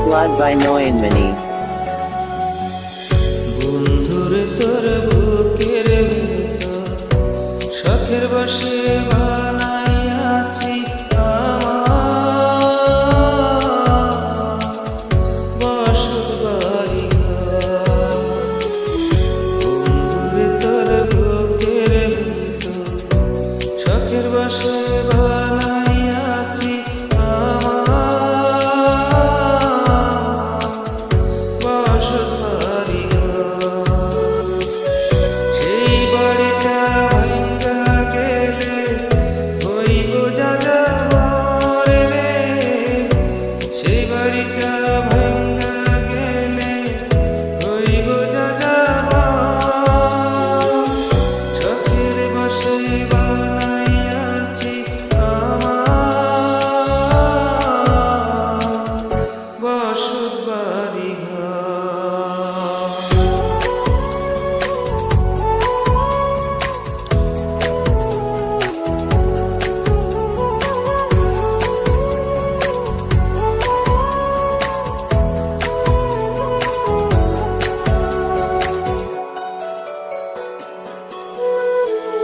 Blood by Noyan Mini. বন্ধুরে তোর বুকের ভেতর শখের বসে বানাইয়াছি আমার বসত বাড়ি ঘর। বন্ধুরে তোর বুকের ভেতর শখের বসে বানাইয়াছি আমার বসত বাড়ি ঘর। সেই বাড়িটা ভাঙ্গা গেলে হইব যাযাবর রে। সেই বাড়িটা ভাঙ্গা গেলে হইব যাযাবর। শখের বসে বানাইয়াছি আমার বসত বাড়ি ঘর।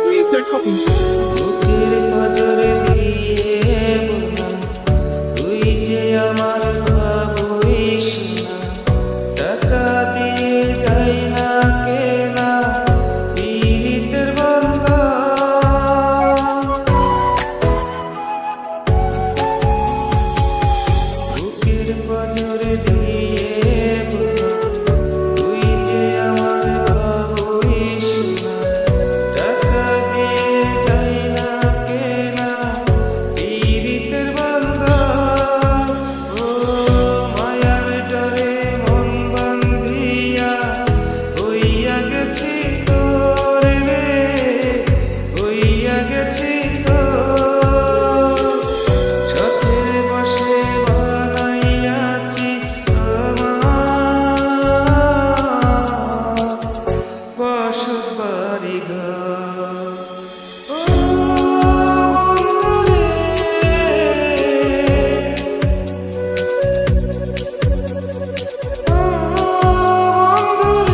Please don't copy. বুকের পাঁজরে দিয়ে বললাম তুই যে আমার ভাবইস না। টাকা দিয়ে যাই না কেনা পীড়িতের বন্ধন। বুকের পাঁজরে দিয়ে বললাম তুই যে আমার ভাবইস না। টাকা দিয়ে যাই না কেনা পীড়িতের বন্ধন। ও মায়ার ডরে মন বান্ধিয়া হইয়া গেছি তোর রে। হইয়া গেছি তোর। শখের বসে বানাইয়াছি আমার বসত বাড়ি ঘর। ও বন্ধুরে, ও বন্ধুরে।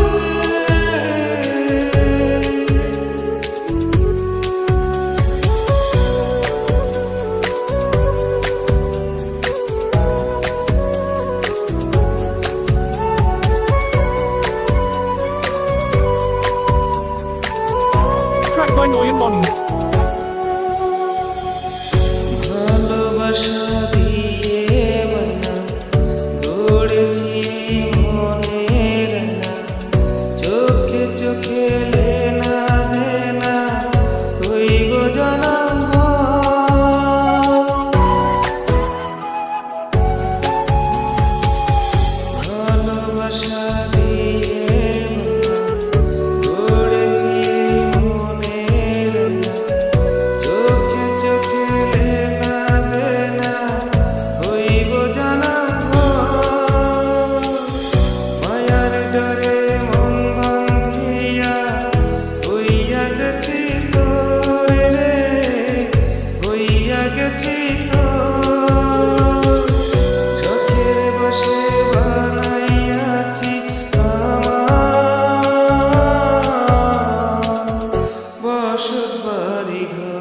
Track by Noyan Money. ভালোবাসা দিয়ে বানা গড়েছি মনের না। চোখে চোখে লেনা দেনা হইব জনম ভর। ভালোবাসা দিয়ে বানা গড়েছি মনের না। চোখে চোখে লেনা দেনা হইব জনম ভর। মায়ার ডরে মন বান্ধিয়া হইয়া গেছি তোর রে। হইয়া গেছি তোর। শখের বসে বানাইয়াছি আমার বসত বাড়ি ঘর।